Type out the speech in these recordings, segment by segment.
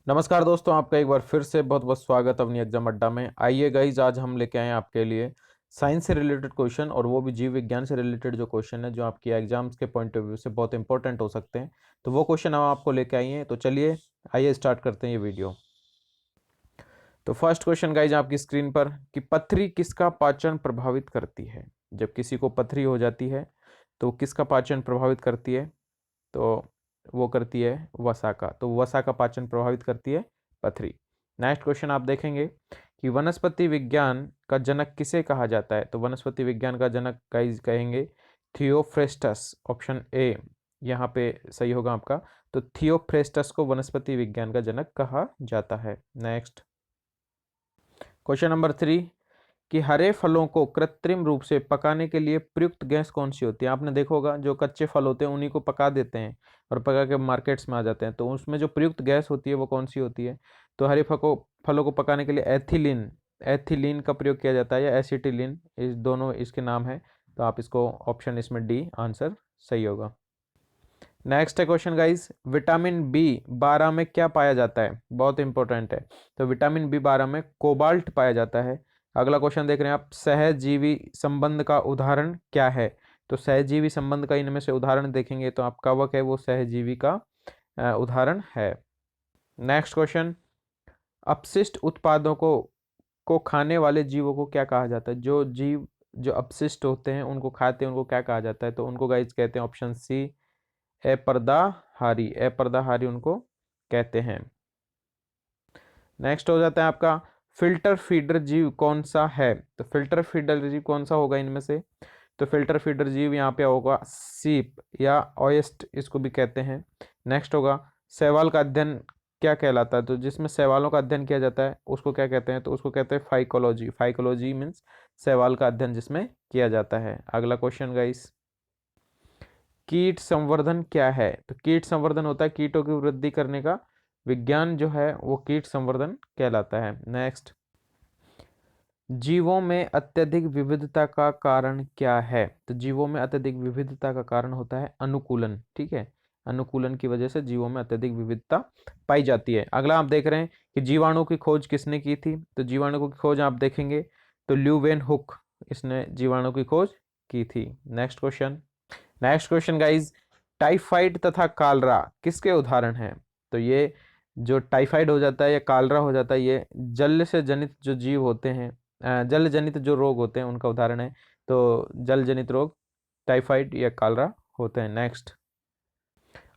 नमस्कार दोस्तों, आपका एक बार फिर से बहुत बहुत स्वागत अपनी एग्जाम अड्डा में। आइए गाइज, आज हम लेके आए हैं आपके लिए साइंस से रिलेटेड क्वेश्चन, और वो भी जीव विज्ञान से रिलेटेड जो क्वेश्चन है जो आपकी एग्जाम्स के पॉइंट ऑफ व्यू से बहुत इंपॉर्टेंट हो सकते हैं। तो वो क्वेश्चन हम आपको लेके आए हैं। तो चलिए आइए स्टार्ट करते हैं ये वीडियो। तो फर्स्ट क्वेश्चन गाइज आपकी स्क्रीन पर कि पथरी किसका पाचन प्रभावित करती है। जब किसी को पथरी हो जाती है तो किसका पाचन प्रभावित करती है? तो वो करती है वसा का। तो वसा का पाचन प्रभावित करती है पथरी। नेक्स्ट क्वेश्चन आप देखेंगे कि वनस्पति विज्ञान का जनक किसे कहा जाता है। तो वनस्पति विज्ञान का जनक गाइस कहेंगे थियोफ्रेस्टस। ऑप्शन ए यहाँ पे सही होगा आपका। तो थियोफ्रेस्टस को वनस्पति विज्ञान का जनक कहा जाता है। नेक्स्ट क्वेश्चन नंबर 3 कि हरे फलों को कृत्रिम रूप से पकाने के लिए प्रयुक्त गैस कौन सी होती है। आपने देखा होगा जो कच्चे फल होते हैं उन्हीं को पका देते हैं और पका के मार्केट्स में आ जाते हैं। तो उसमें जो प्रयुक्त गैस होती है वो कौन सी होती है? तो हरे फलों को पकाने के लिए एथिलीन एथिलीन का प्रयोग किया जाता है, या एसिटिलीन, इस दोनों इसके नाम है। तो आप इसको ऑप्शन इसमें डी आंसर सही होगा। नेक्स्ट है क्वेश्चन गाइस, विटामिन बी 12 में क्या पाया जाता है? बहुत इंपॉर्टेंट है। तो विटामिन बी 12 में कोबाल्ट पाया जाता है। अगला क्वेश्चन देख रहे हैं आप, सहजीवी संबंध का उदाहरण क्या है? तो सहजीवी संबंध का इनमें से उदाहरण देखेंगे तो आप कवक है वो सहजीवी का उदाहरण है। नेक्स्ट क्वेश्चन, अपशिष्ट उत्पादों को खाने वाले जीवों को क्या कहा जाता है? जो जीव जो अपशिष्ट होते हैं उनको खाते हैं उनको क्या कहा जाता है? तो उनको गाइस कहते हैं ऑप्शन सी अपर्दाहारी। अपर्दाहारी उनको कहते हैं। नेक्स्ट हो जाता है आपका, फिल्टर फीडर जीव कौन सा है? तो फिल्टर फीडर जीव कौन सा होगा इनमें से? तो फिल्टर फीडर जीव यहाँ पे होगा सीप या ऑयस्ट, इसको भी कहते हैं। नेक्स्ट होगा, शैवाल का अध्ययन क्या कहलाता है? तो जिसमें शैवालों का अध्ययन किया जाता है उसको क्या कहते हैं? तो उसको कहते हैं फाइकोलॉजी। फाइकोलॉजी मीन्स शैवाल का अध्ययन जिसमें किया जाता है। अगला क्वेश्चन गाइस, कीट संवर्धन क्या है? तो कीट संवर्धन होता है कीटों की वृद्धि करने का विज्ञान जो है वो कीट संवर्धन कहलाता है। नेक्स्ट, जीवों में अत्यधिक विविधता का कारण क्या है? तो जीवों में अत्यधिक विविधता का कारण होता है अनुकूलन। ठीक है, अनुकूलन की वजह से जीवों में अत्यधिक विविधता पाई जाती है। अगला आप देख रहे हैं कि जीवाणु की खोज किसने की थी? तो जीवाणु की खोज आप देखेंगे तो ल्यूवेन हुक, इसने जीवाणु की खोज की थी। नेक्स्ट क्वेश्चन गाइज, टाइफाइड तथा कालरा किसके उदाहरण हैं? तो ये जो टाइफाइड हो जाता है या कालरा हो जाता है ये जल से जनित जो जीव होते हैं, जल जनित जो रोग होते हैं उनका उदाहरण है। तो जल जनित रोग टाइफाइड या कालरा होते हैं। नेक्स्ट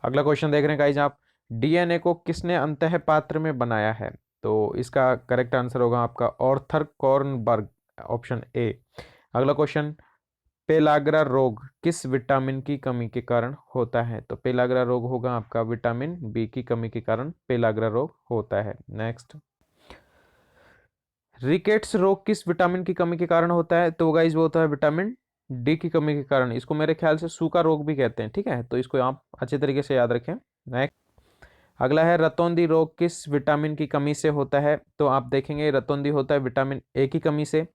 अगला क्वेश्चन देख रहे हैं गाइज आप, डीएनए को किसने अंतः पात्र में बनाया है? तो इसका करेक्ट आंसर होगा आपका ऑर्थर कॉर्नबर्ग। Option A. अगला क्वेश्चन, पेलाग्रा रोग किस विटामिन की कमी के कारण होता है? तो पेलाग्रा रोग होगा आपका विटामिन बी की कमी के कारण पेलाग्रा रोग होता है। नेक्स्ट, रिकेट्स रोग किस विटामिन की कमी के कारण होता है? तो गाइस वो होता है विटामिन डी की कमी के कारण। इसको मेरे ख्याल से सूखा रोग भी कहते हैं। ठीक है, तो इसको आप अच्छे तरीके से याद रखें। नेक्स्ट अगला है, रतौंधी रोग किस विटामिन की कमी से होता है? तो आप देखेंगे रतौंधी होता है विटामिन ए की कमी से।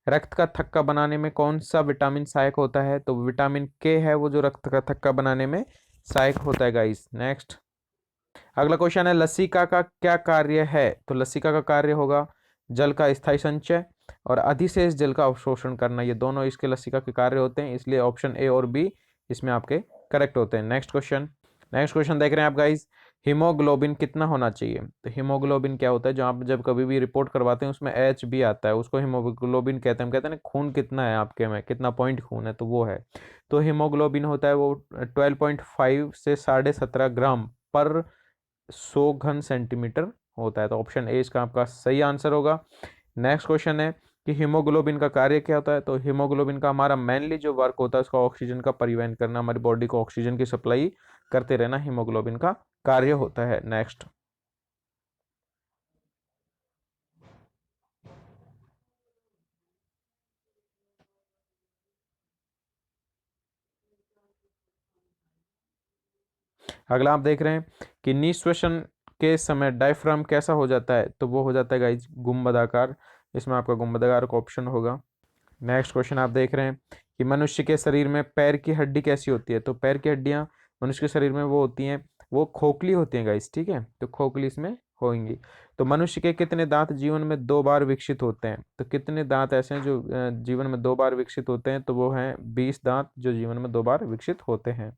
रक्त का थक्का बनाने में कौन सा विटामिन सहायक होता है? तो विटामिन के है वो जो रक्त का थक्का बनाने में सहायक होता है गाइस। नेक्स्ट अगला क्वेश्चन है, लसिका का क्या कार्य है? तो लसिका का कार्य होगा जल का स्थायी संचय और अधिशेष जल का अवशोषण करना। ये दोनों इसके लसिका के कार्य होते हैं, इसलिए ऑप्शन ए और बी इसमें आपके करेक्ट होते हैं। नेक्स्ट क्वेश्चन देख रहे हैं आप गाइस, हीमोग्लोबिन कितना होना चाहिए? तो हीमोग्लोबिन क्या होता है? जो आप जब कभी भी रिपोर्ट करवाते हैं उसमें एच बी आता है, उसको हीमोग्लोबिन कहते हैं। हम कहते हैं ना खून कितना है आपके में, कितना पॉइंट खून है, तो वो है। तो हीमोग्लोबिन होता है वो 12.5 से 17.5 ग्राम पर 100 घन सेंटीमीटर होता है। तो ऑप्शन ए इसका आपका सही आंसर होगा। नेक्स्ट क्वेश्चन है कि हीमोग्लोबिन का कार्य क्या होता है? तो हीमोग्लोबिन का हमारा मेनली जो वर्क होता है उसका ऑक्सीजन का परिवहन करना, हमारी बॉडी को ऑक्सीजन की सप्लाई करते रहना हीमोग्लोबिन का कार्य होता है। नेक्स्ट अगला आप देख रहे हैं कि निःश्वसन के समय डायफ्राम कैसा हो जाता है? तो वो हो जाता है गाइस गुंबदाकार। इसमें आपका गुंबदाकार का ऑप्शन होगा। नेक्स्ट क्वेश्चन आप देख रहे हैं कि मनुष्य के शरीर में पैर की हड्डी कैसी होती है? तो पैर की हड्डियां मनुष्य के शरीर में वो होती हैं, वो खोखली होती हैं गाइस। ठीक है, तो खोखली इसमें होंगी। तो मनुष्य के कितने दांत जीवन में 2 बार विकसित होते हैं? तो कितने दांत ऐसे हैं जो जीवन में 2 बार विकसित होते हैं? तो वो हैं 20 दांत जो जीवन में 2 बार विकसित होते हैं।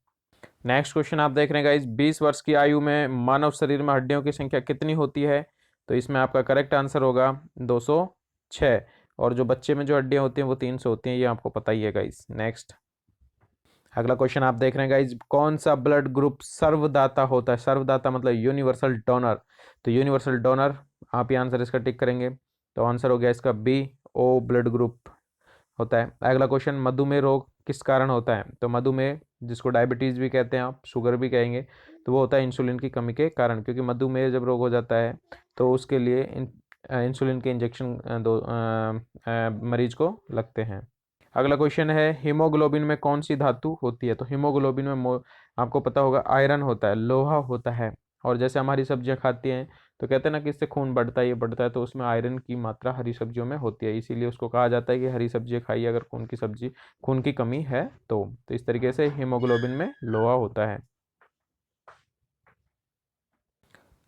नेक्स्ट क्वेश्चन आप देख रहे हैं गाइस, 20 वर्ष की आयु में मानव शरीर में हड्डियों की संख्या कितनी होती है? तो इसमें आपका करेक्ट आंसर होगा 206। और जो बच्चे में जो हड्डियां होती हैं वो 300 होती हैं, ये आपको पता ही है गाइस। नेक्स्ट अगला क्वेश्चन आप देख रहे हैं गाइज, कौन सा ब्लड ग्रुप सर्वदाता होता है? सर्वदाता मतलब यूनिवर्सल डोनर। तो यूनिवर्सल डोनर, आप ये आंसर इसका टिक करेंगे तो आंसर हो गया इसका बी, ओ ब्लड ग्रुप होता है। अगला क्वेश्चन, मधुमेह रोग किस कारण होता है? तो मधुमेह, जिसको डायबिटीज भी कहते हैं, आप शुगर भी कहेंगे, तो वो होता है इंसुलिन की कमी के कारण। क्योंकि मधुमेह जब रोग हो जाता है तो उसके लिए इंसुलिन के इंजेक्शन मरीज को लगते हैं। अगला क्वेश्चन है, हीमोग्लोबिन में कौन सी धातु होती है? तो हीमोग्लोबिन में आपको पता होगा आयरन होता है, लोहा होता है। और जैसे हमारी सब्जियां खाती हैं तो कहते हैं ना कि इससे खून बढ़ता है, ये बढ़ता है, तो उसमें आयरन की मात्रा हरी सब्जियों में होती है, इसीलिए उसको कहा जाता है कि हरी सब्जियां खाइए अगर खून की कमी है तो इस तरीके से हीमोग्लोबिन में लोहा होता है।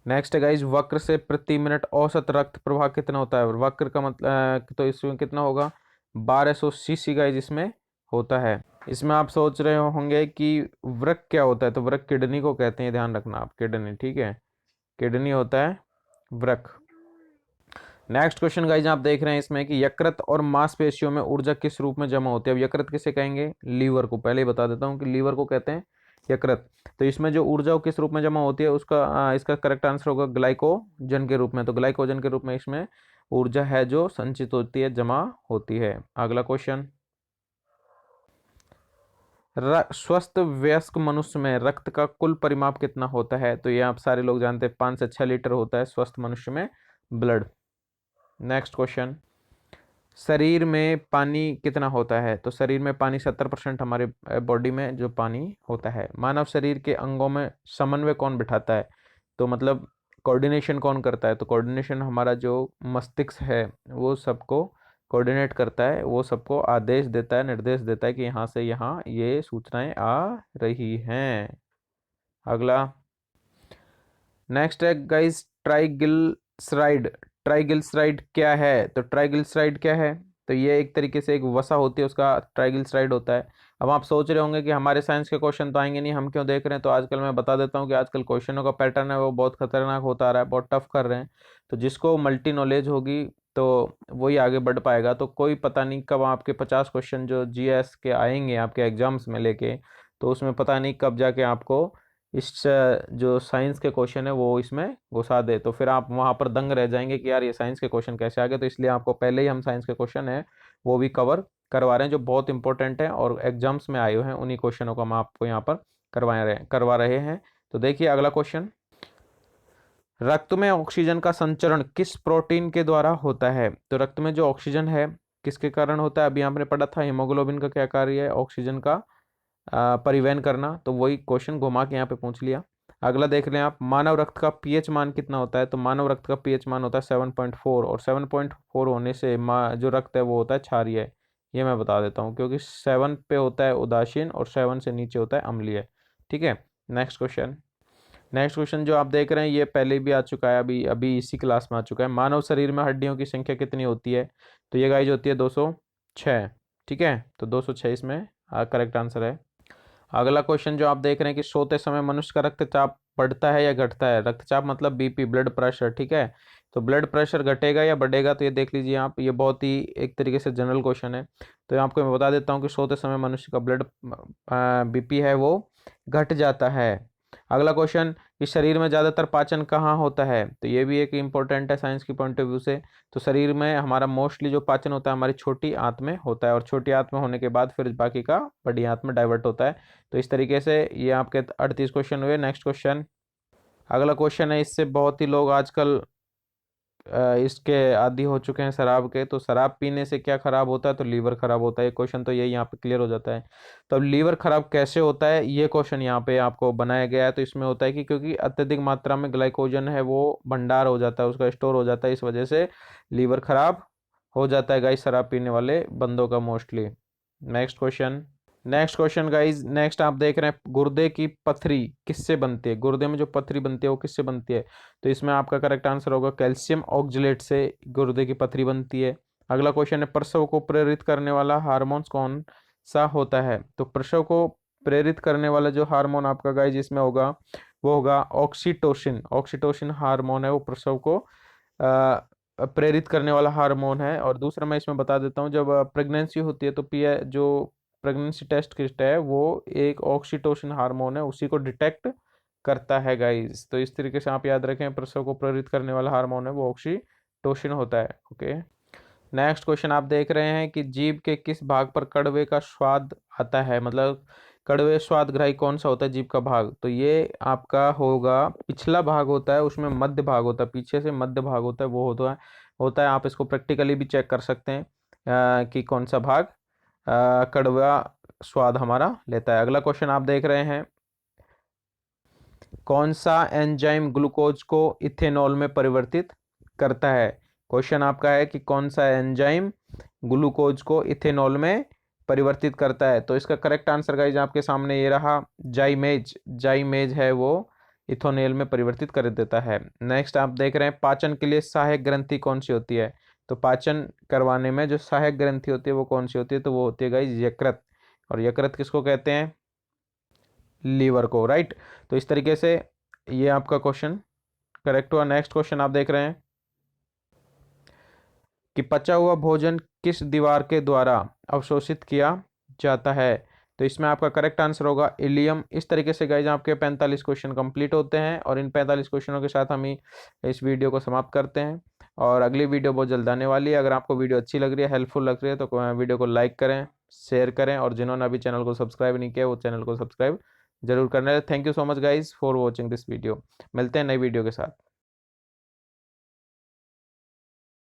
नेक्स्ट है गाइज, वक्र से प्रति मिनट औसत रक्त प्रवाह कितना होता है? वक्र का मतलब तो इसमें कितना होगा? 1200 सीसी गाइज इसमें होता है। इसमें आप सोच रहे होंगे कि वृक्क क्या होता है? तो वृक्क किडनी को कहते हैं, ध्यान रखना आप, किडनी, ठीक है, किडनी होता है वृक्क। नेक्स्ट क्वेश्चन गाइज आप देख रहे हैं इसमें कि यकृत और मांसपेशियों में ऊर्जा किस रूप में जमा होती है? अब यकृत किसे कहेंगे? लीवर को। पहले ही बता देता हूँ कि लीवर को कहते हैं यकृत। तो इसमें जो ऊर्जा किस रूप में जमा होती है उसका इसका करेक्ट आंसर होगा ग्लाइकोजन के रूप में। तो ग्लाइकोजन के रूप में इसमें ऊर्जा है जो संचित होती है, जमा होती है। अगला क्वेश्चन, स्वस्थ वयस्क मनुष्य में रक्त का कुल परिमाप कितना होता है? तो ये आप सारे लोग जानते हैं, 5 से 6 लीटर होता है स्वस्थ मनुष्य में ब्लड। नेक्स्ट क्वेश्चन, शरीर में पानी कितना होता है? तो शरीर में पानी 70% हमारे बॉडी में जो पानी होता है। मानव शरीर के अंगों में समन्वय कौन बिठाता है? तो मतलब कोऑर्डिनेशन कौन करता है? तो कोऑर्डिनेशन हमारा जो मस्तिष्क है वो सबको कोऑर्डिनेट करता है, वो सबको आदेश देता है, निर्देश देता है कि यहाँ से यहाँ ये सूचनाएं आ रही हैं। अगला नेक्स्ट है गाइस, ट्राइग्लिसराइड। ट्राइग्लिसराइड क्या है? तो ट्राइग्लिसराइड क्या है? तो ये एक तरीके से एक वसा होती है, उसका ट्राइग्लिसराइड होता है। अब आप सोच रहे होंगे कि हमारे साइंस के क्वेश्चन तो आएंगे नहीं, हम क्यों देख रहे हैं? तो आजकल मैं बता देता हूँ कि आजकल क्वेश्चनों का पैटर्न है वो बहुत खतरनाक होता आ रहा है, बहुत टफ कर रहे हैं। तो जिसको मल्टी नॉलेज होगी तो वही आगे बढ़ पाएगा। तो कोई पता नहीं कब आपके 50 क्वेश्चन जो जीएस के आएंगे आपके एग्जाम्स में लेके, तो उसमें पता नहीं कब जाके आपको इस जो साइंस के क्वेश्चन है वो इसमें घुसा दे, तो फिर आप वहां पर दंग रह जाएंगे कि यार ये साइंस के क्वेश्चन कैसे आ गए। तो इसलिए आपको पहले ही हम साइंस के क्वेश्चन है वो भी कवर करवा रहे हैं जो बहुत इंपॉर्टेंट है और एग्जाम्स में आए हुए हैं, उन्हीं क्वेश्चनों को हम आपको यहाँ पर करवा रहे हैं। तो देखिए अगला क्वेश्चन, रक्त में ऑक्सीजन का संचरण किस प्रोटीन के द्वारा होता है? तो रक्त में जो ऑक्सीजन है किसके कारण होता है? अभी आपने पढ़ा था हीमोग्लोबिन का क्या कार्य है? ऑक्सीजन का परिवहन करना। तो वही क्वेश्चन घुमा के यहाँ पे पूछ लिया। अगला देख लें आप, मानव रक्त का पीएच मान कितना होता है? तो मानव रक्त का पीएच मान होता है 7.4, और 7.4 होने से जो रक्त है वो होता है क्षारीय। ये मैं बता देता हूँ क्योंकि 7 पे होता है उदासीन और 7 से नीचे होता है अम्लीय। ठीक है, नेक्स्ट क्वेश्चन। नेक्स्ट क्वेश्चन जो आप देख रहे हैं ये पहले भी आ चुका है, अभी अभी इसी क्लास में आ चुका है। मानव शरीर में हड्डियों की संख्या कितनी होती है? तो ये गाइज होती है 206। ठीक है, तो 206 इसमें करेक्ट आंसर है। अगला क्वेश्चन जो आप देख रहे हैं कि सोते समय मनुष्य का रक्तचाप बढ़ता है या घटता है? रक्तचाप मतलब बीपी, ब्लड प्रेशर, ठीक है। तो ब्लड प्रेशर घटेगा या बढ़ेगा? तो ये देख लीजिए आप, ये बहुत ही एक तरीके से जनरल क्वेश्चन है। तो आपको मैं बता देता हूँ कि सोते समय मनुष्य का ब्लड बीपी है वो घट जाता है। अगला क्वेश्चन, इस शरीर में ज़्यादातर पाचन कहाँ होता है? तो ये भी एक इंपॉर्टेंट है साइंस की पॉइंट ऑफ व्यू से। तो शरीर में हमारा मोस्टली जो पाचन होता है हमारी छोटी आंत में होता है, और छोटी आंत में होने के बाद फिर बाकी का बड़ी आंत में डाइवर्ट होता है। तो इस तरीके से ये आपके 38 क्वेश्चन हुए। नेक्स्ट क्वेश्चन, अगला क्वेश्चन है, इससे बहुत ही लोग आजकल इसके आदी हो चुके हैं शराब के। तो शराब पीने से क्या खराब होता है? तो लीवर खराब होता है। ये क्वेश्चन तो यही यहाँ पे क्लियर हो जाता है। तो अब लीवर खराब कैसे होता है ये क्वेश्चन यहाँ पे आपको बनाया गया है। तो इसमें होता है कि क्योंकि अत्यधिक मात्रा में ग्लाइकोजन है वो भंडार हो जाता है, उसका स्टोर हो जाता है, इस वजह से लीवर खराब हो जाता है गाइस शराब पीने वाले बंदों का mostly. Next question, next question guys, next आप देख रहे हैं गुर्दे की पथरी किससे बनती है, गुर्दे में जो पथरी बनती है वो किससे बनती है। तो इसमें आपका करेक्ट आंसर होगा कैल्शियम ऑक्जेलेट से गुर्दे की पथरी बनती है। अगला क्वेश्चन है प्रसव को प्रेरित करने वाला हार्मोन कौन सा होता है। तो प्रसव को प्रेरित करने वाला जो हार्मोन आपका गाइज इसमें होगा वो होगा ऑक्सीटोसिन। ऑक्सीटोसिन हार्मोन है वो प्रसव को प्रेरित करने वाला हार्मोन है। और दूसरा मैं इसमें बता देता हूँ, जब प्रेगनेंसी होती है तो पी जो प्रेगनेंसी टेस्ट किट है वो एक ऑक्सीटोसिन हार्मोन है उसी को डिटेक्ट करता है गाइस। तो इस तरीके से आप याद रखें, प्रसव को प्रेरित करने वाला हार्मोन है वो ऑक्सीटोसिन होता है। ओके, नेक्स्ट क्वेश्चन आप देख रहे हैं कि जीभ के किस भाग पर कड़वे का स्वाद आता है, मतलब कड़वे स्वाद ग्राही कौन सा होता है जीभ का भाग। तो ये आपका होगा पिछला भाग होता है, उसमें मध्य भाग होता है, पीछे से मध्य भाग होता है वो होता है। आप इसको प्रैक्टिकली भी चेक कर सकते हैं कि कौन सा भाग कड़वा स्वाद हमारा लेता है। अगला क्वेश्चन आप देख रहे हैं कौन सा एंजाइम ग्लूकोज को इथेनॉल में परिवर्तित करता है। क्वेश्चन आपका है कि कौन सा एंजाइम ग्लूकोज को इथेनॉल में परिवर्तित करता है। तो इसका करेक्ट आंसर गाइज आपके सामने ये रहा, जाइमेज। जाइमेज है वो इथेनॉल में परिवर्तित कर देता है। नेक्स्ट आप देख रहे हैं पाचन के लिए सहायक ग्रंथि कौन सी होती है। तो पाचन करवाने में जो सहायक ग्रंथि होती है वो कौन सी होती है, तो वो होती है गाइज यकृत। और यकृत किसको कहते हैं, लीवर को, राइट। तो इस तरीके से ये आपका क्वेश्चन करेक्ट हुआ। नेक्स्ट क्वेश्चन आप देख रहे हैं कि पचा हुआ भोजन किस दीवार के द्वारा अवशोषित किया जाता है। तो इसमें आपका करेक्ट आंसर होगा इलियम। इस तरीके से गाइज आपके 45 क्वेश्चन कंप्लीट होते हैं और इन 45 क्वेश्चनों के साथ हम ही इस वीडियो को समाप्त करते हैं। और अगली वीडियो बहुत जल्द आने वाली है। अगर आपको वीडियो अच्छी लग रही है, हेल्पफुल लग रही है, तो वीडियो को लाइक करें, शेयर करें, और जिन्होंने अभी चैनल को सब्सक्राइब नहीं किया वो चैनल को सब्सक्राइब जरूर करना है। Thank you so much guys for watching this video. मिलते हैं नई वीडियो के साथ।